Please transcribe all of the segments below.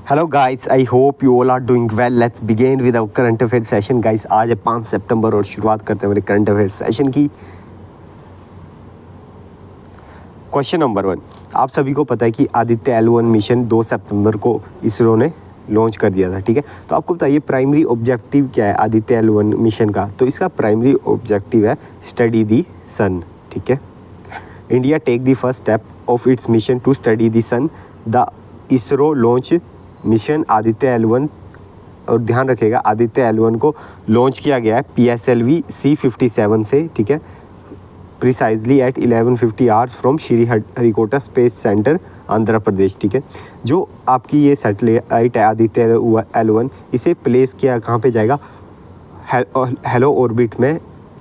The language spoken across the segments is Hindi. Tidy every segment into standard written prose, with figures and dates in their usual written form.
Hello guys, I hope you all are doing well. Let's begin with our current affair session. Guys, आज है 5 सितंबर और शुरुआत करते हैं मेरे करंट अफेयर सेशन की। क्वेश्चन नंबर 1, आप सभी को पता है कि आदित्य L1 मिशन 2 सितंबर को इसरो ने लॉन्च कर दिया था। ठीक है, तो आपको बताइए प्राइमरी ऑब्जेक्टिव क्या है आदित्य L1 मिशन का। तो इसका प्राइमरी ऑब्जेक्टिव है स्टडी दी सन। ठीक है, India take the first step of its mission to study the sun. The ISRO launch mission Aditya L1, और ध्यान रखिएगा आदित्य L1 को लॉन्च किया गया है PSLV C57 से। ठीक है, precisely at 11:50 hours from Sriharikota space centre, Andhra Pradesh. ठीक है, जो आपकी ये सैटेलाइट है आदित्य L1, इसे प्लेस किया कहाँ पे जाएगा, हेलो ऑर्बिट में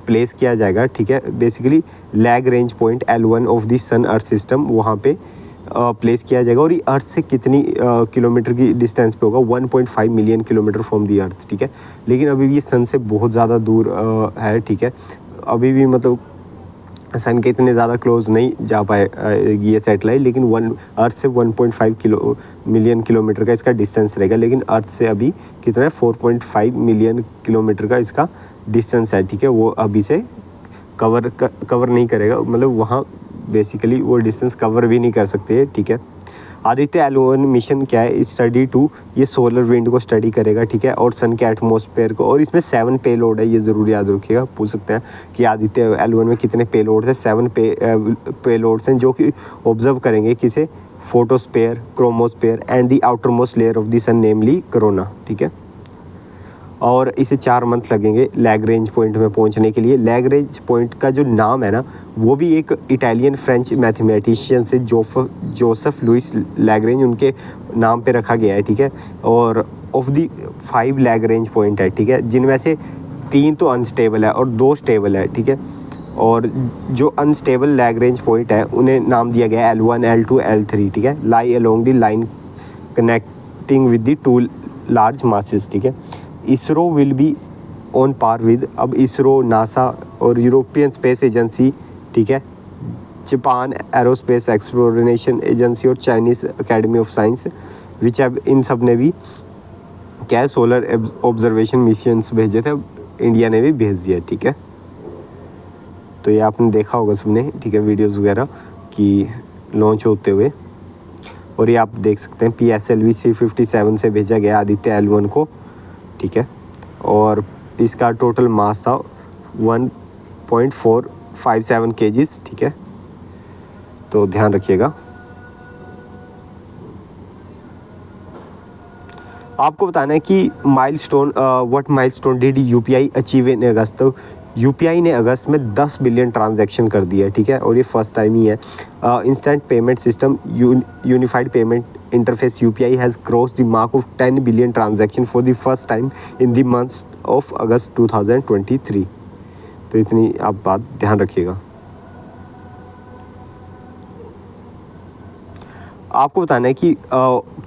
प्लेस किया जाएगा। ठीक है, basically Lagrange point L1 of the sun earth system वहाँ पे प्लेस किया जाएगा। और ये अर्थ से कितनी किलोमीटर की डिस्टेंस पे होगा, 1.5 मिलियन किलोमीटर फ्रॉम दी अर्थ। ठीक है, लेकिन अभी भी ये सन से बहुत ज़्यादा दूर है। ठीक है, अभी भी मतलब सन के इतने ज़्यादा क्लोज नहीं जा पाए ये सैटेलाइट, लेकिन अर्थ से 1.5 मिलियन किलोमीटर का इसका डिस्टेंस रहेगा। लेकिन अर्थ से अभी कितना है, 4.5 मिलियन किलोमीटर का इसका डिस्टेंस है। ठीक है, वो अभी से कवर नहीं करेगा, मतलब वहाँ बेसिकली वो डिस्टेंस कवर भी नहीं कर सकते। ठीक है, आदित्य L1 मिशन क्या है, स्टडी टू, ये सोलर विंड को स्टडी करेगा। ठीक है, और सन के एटमॉस्फेयर को, और इसमें 7 पेलोड है, ये ज़रूर याद रखिएगा। पूछ सकते हैं कि आदित्य L1 में कितने पेलोड्स हैं। 7 पेलोड्स हैं जो कि ऑब्जर्व करेंगे किसे, photosphere, chromosphere and the outermost layer of the sun, namely corona. ठीक है, और इसे 4 मंथ लगेंगे लैग्रेंज पॉइंट में पहुंचने के लिए। लैग्रेंज पॉइंट का जो नाम है ना, वो भी एक इटालियन फ्रेंच मैथमेटिशियन से जोसेफ लुइस लैग्रेंज, उनके नाम पे रखा गया है। ठीक है, और ऑफ दी 5 लैग्रेंज पॉइंट है। ठीक है, जिनमें से 3 तो अनस्टेबल है और 2 स्टेबल है। ठीक है, और जो अनस्टेबल लैग्रेंज पॉइंट है उन्हें नाम दिया गया L1, L2, L3। ठीक है, lie along the line connecting with the 2 large masses. ठीक है, ISRO will be on par with, अब इसरो, नासा और यूरोपियन स्पेस एजेंसी, ठीक है, जापान एरोस्पेस एक्सप्लोरेशन एजेंसी और Chinese Academy of Science, which अब इन सब ने भी क्या है, सोलर ऑब्जर्वेशन मिशंस भेजे थे, अब इंडिया ने भी भेज दिया। ठीक है, तो ये आपने देखा होगा सबने। ठीक है, वीडियोज़ वगैरह कि लॉन्च होते हुए, और ये आप देख सकते हैं PSLV C57 से भेजा गया आदित्य L1 को। ठीक है, और इसका टोटल मास था 1.457 kgs। ठीक है, तो ध्यान रखिएगा। आपको बताना है कि milestone, what milestone did UPI achieve in August. तो UPI ने अगस्त में 10 बिलियन ट्रांजैक्शन कर दिया है। ठीक है, और ये फर्स्ट टाइम ही है। Instant payment system unified payment interface UPI has cross the mark of 10 billion transaction for the first time in the month of अगस्त 2023। तो इतनी आप बात ध्यान रखिएगा। आपको बताना है कि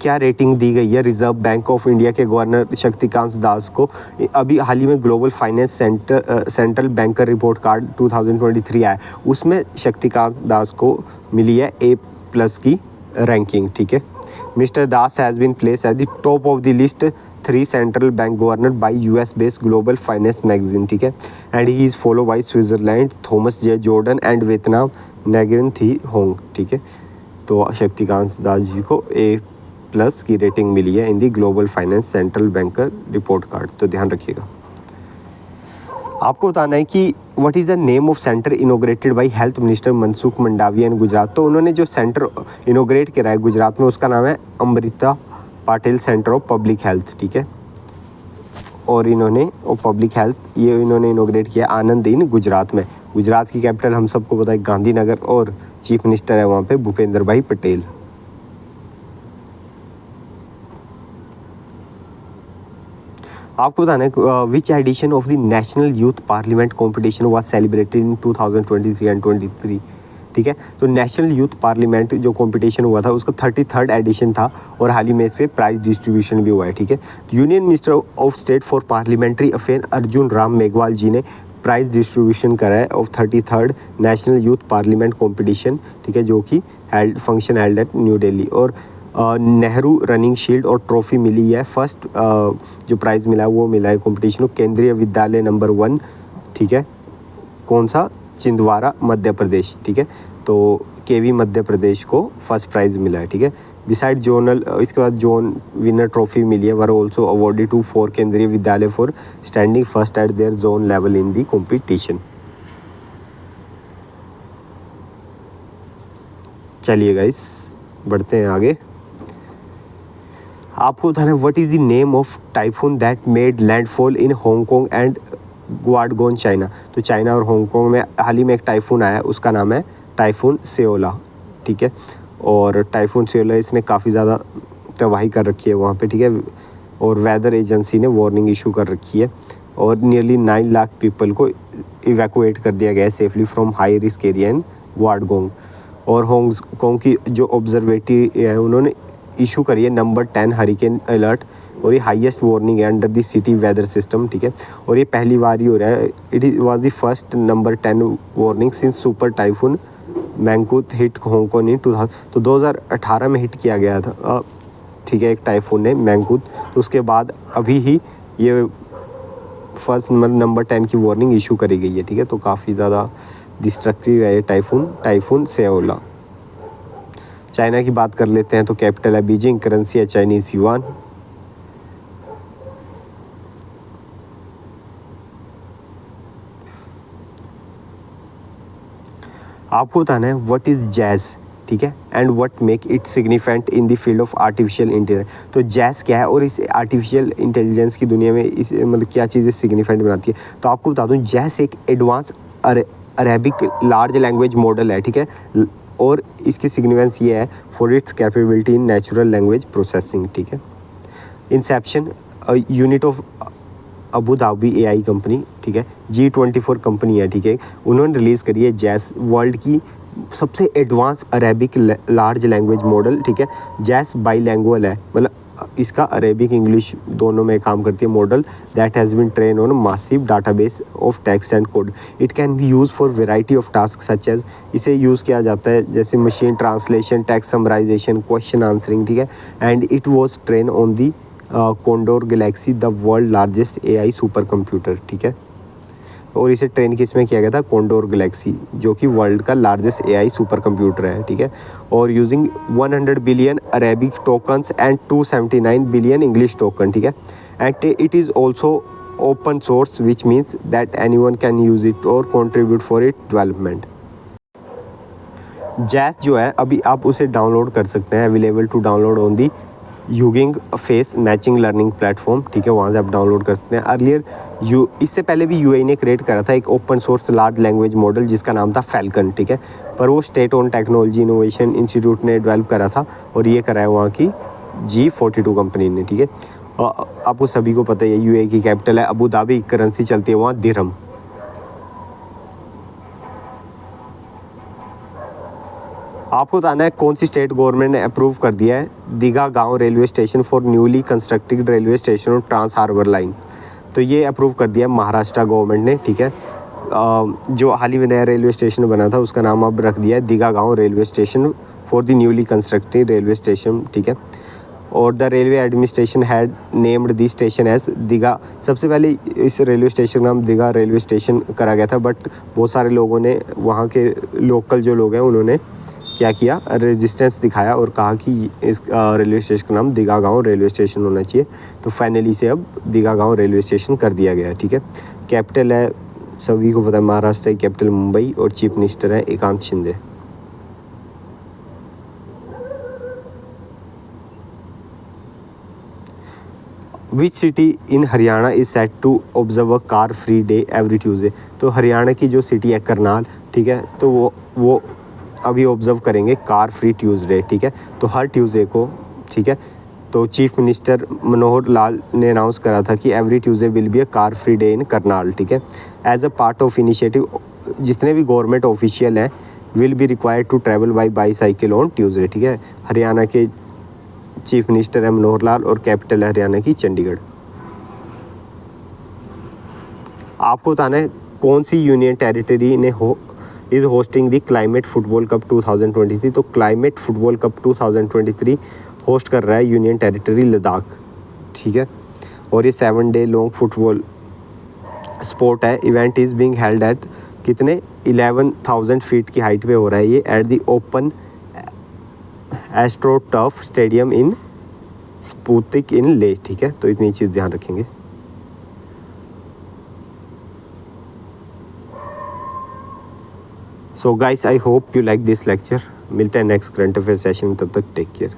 क्या रेटिंग दी गई है रिजर्व बैंक ऑफ इंडिया के गवर्नर शक्तिकांत दास को। अभी हाल ही में global finance central banker report card 2023 आया, उसमें शक्तिकांत दास को मिली है A+ की रैंकिंग। ठीक है, mister Das has been place at the top of the list 3 central bank governor by US based global finance magazine. ठीक है, and he is follow by Switzerland Thomas J Jordan and Vietnam Nguyen Thi Hong. ठीक है, तो शक्तिकांत दास जी को A+ की रेटिंग मिली है in the global finance central banker report card. तो ध्यान रखिएगा। आपको बताना है कि what is the name of centre inaugurated by health minister Mansukh Mandaviya in Gujarat. तो उन्होंने जो सेंटर इनोग्रेट करा है गुजरात में, उसका नाम है Amrita Patil centre of public health. ठीक है, और इन्होंने पब्लिक हेल्थ ये इन्होंने इनोग्रेट किया आनंद इन गुजरात में। गुजरात की कैपिटल हम सबको पता है गांधीनगर, और चीफ मिनिस्टर है वहाँ पे भूपेंद्र भाई पटेल। आपको बताना है which edition of the national youth parliament competition was celebrated in 2023 and 23। ठीक है, तो नेशनल यूथ पार्लियामेंट जो कंपटीशन हुआ था उसका 33rd एडिशन था, और हाल ही में इस पर प्राइज डिस्ट्रीब्यूशन भी हुआ है। ठीक है, union minister of state for parliamentary affair Arjun Ram Meghwal ji ने प्राइज डिस्ट्रीब्यूशन करा है of 33rd national youth parliament competition. ठीक है, जो कि हेल्ड एट न्यू दिल्ली। और नेहरू रनिंग शील्ड और ट्रॉफी मिली है। फर्स्ट जो प्राइज़ मिला है वो मिला है कॉम्पिटिशन को केंद्रीय विद्यालय नंबर 1, ठीक है, कौन सा, छिंदवाड़ा मध्य प्रदेश, ठीक है, तो केवी मध्य प्रदेश को फर्स्ट प्राइज़ मिला है, ठीक है। बिसाइड जोनल, इसके बाद जोन विनर ट्रॉफी मिली है, were also awarded to 4 Kendriya Vidyalaya for standing first at their zone level in the competition. चलिए गाइस बढ़ते हैं आगे। आपको बताना है what is the name of typhoon that made landfall in Hong Kong and Guangdong China. तो चाइना और हांगकांग में हाल ही में एक टाइफून आया, उसका नाम है टाइफून सेओला, ठीक है। और टाइफून सेओला इसने काफ़ी ज़्यादा तबाही कर रखी है वहाँ पे, ठीक है, और वेदर एजेंसी ने वार्निंग इशू कर रखी है और नियरली 9 लाख पीपल को इवैक्यूएट कर दिया गया है safely from high risk area in Guangdong. और हांगकांग की जो ऑब्जर्वेटरी है उन्होंने इशू करी है नंबर 10 हरिकेन अलर्ट, और ये हाईएस्ट वार्निंग है under the city weather system, ठीक है। और ये पहली बार ही हो रहा है, it was the first number 10 warning since super typhoon Mangkhut hit Hong Kong in 2000। तो 2018 में हिट किया गया था, ठीक है, एक टाइफून ने मैंगकुत, तो उसके बाद अभी ही ये फर्स्ट नंबर 10 की वार्निंग इशू करी गई है, ठीक है। तो काफ़ी ज़्यादा डिस्ट्रक्टिव है ये टाइफून सेओला। चाइना की बात कर लेते हैं तो कैपिटल है बीजिंग, करेंसी है चाइनीज़ युआन। आपको बताना है व्हाट इज़ जैज़, ठीक है, and what make it significant in the field of artificial intelligence. तो जैज़ क्या है और इस आर्टिफिशियल इंटेलिजेंस की दुनिया में इस मतलब क्या चीज़ें सिग्निफिकेंट बनाती है। तो आपको बता दूं जैज़ एक advance Arabic large language model है, ठीक है, और इसकी सिग्निफिकेंस ये है for its capability in natural language processing, ठीक है। Inception unit of Abu Dhabi AI company, ठीक है, G24 कंपनी है, ठीक है, उन्होंने रिलीज़ करी है जैस, वर्ल्ड की सबसे advance Arabic large language model, ठीक है। जैस बाईलैंग्वेज है, मतलब इसका अरेबिक इंग्लिश दोनों में काम करती है model, that has been train on massive database of text and code. It can be use for variety of task such as, इसे यूज़ किया जाता है जैसे machine translation, text summarization, question answering, ठीक है। And it was train on the Condor Galaxy, the world largest AI super computer, ठीक है। और इसे ट्रेन किस में किया गया था, कोंडोर गैलेक्सी, जो कि वर्ल्ड का लार्जेस्ट एआई सुपर कंप्यूटर है, ठीक है। और using 100 billion Arabic tokens and 279 billion English token, ठीक है। And it is also open source which means that anyone can use it और कॉन्ट्रीब्यूट फॉर इट डेवलपमेंट। जैस जो है अभी आप उसे डाउनलोड कर सकते हैं, available to download on the Hugging Face matching learning platform, ठीक है, वहाँ से आप डाउनलोड कर सकते हैं। अर्लियर इससे पहले भी यूएई ने क्रिएट करा था एक open source large language model जिसका नाम था फैल्कन, ठीक है, पर वो state own technology innovation institute ने डेवलप करा था और ये करा है वहाँ की G42 कंपनी ने, ठीक है। आपको सभी को पता है यूएई की कैपिटल है अबू धाबी, करेंसी चलती है वहाँ दिरहम। आपको बताना है कौन सी स्टेट गवर्नमेंट ने अप्रूव कर दिया है Digha Gaon railway station for newly constructed railway station और ट्रांस हार्बर लाइन। तो ये अप्रूव कर दिया है महाराष्ट्र गवर्नमेंट ने, ठीक है। जो हाल ही में नया रेलवे स्टेशन बना था उसका नाम अब रख दिया है Digha Gaon railway station for the newly constructed railway station, ठीक है। और the railway administration had named the station as Digha. सबसे पहले इस रेलवे स्टेशन का नाम दीघा रेलवे स्टेशन करा गया था, बट बहुत सारे लोगों ने, वहाँ के लोकल जो लोग हैं उन्होंने क्या किया, रेजिस्टेंस दिखाया और कहा कि इस रेलवे स्टेशन का नाम दीघा गांव रेलवे स्टेशन होना चाहिए। तो फाइनली से अब दीघा गांव रेलवे स्टेशन कर दिया गया है, ठीक है। कैपिटल है, सभी को पता है, महाराष्ट्र की कैपिटल मुंबई और चीफ मिनिस्टर है Ekant Shinde. Which city in Haryana is set to observe a car free day every Tuesday. तो हरियाणा की जो सिटी है करनाल, ठीक है, तो वो अभी ऑब्जर्व करेंगे कार फ्री ट्यूसडे, ठीक है। तो हर ट्यूसडे को, ठीक है, तो चीफ मिनिस्टर मनोहर लाल ने अनाउंस करा था कि every Tuesday will be a car free day in Karnal, ठीक है। As a part of initiative जितने भी गवर्नमेंट ऑफिशियल हैं will be required to travel by cycle on Tuesday, ठीक है। हरियाणा के चीफ मिनिस्टर है मनोहर लाल और कैपिटल है हरियाणा की चंडीगढ़। आपको बताना है कौन सी यूनियन टेरिटरी ने hosting the climate football cup 2023। तो क्लाइमेट फुटबॉल कप 2023 होस्ट कर रहा है यूनियन टेरिटरी लद्दाख, ठीक है। और ये 7 डे लॉन्ग फुटबॉल स्पोर्ट है। Event is being held at कितने 11,000 फीट की हाइट पे हो रहा है ये, at the open astro turf stadium in Spituk in Leh, ठीक है। तो इतनी चीज़ ध्यान रखेंगे। So guys, I hope you like this lecture. मिलते हैं नेक्स्ट करंट अफेयर सेशन में, तब तक टेक केयर।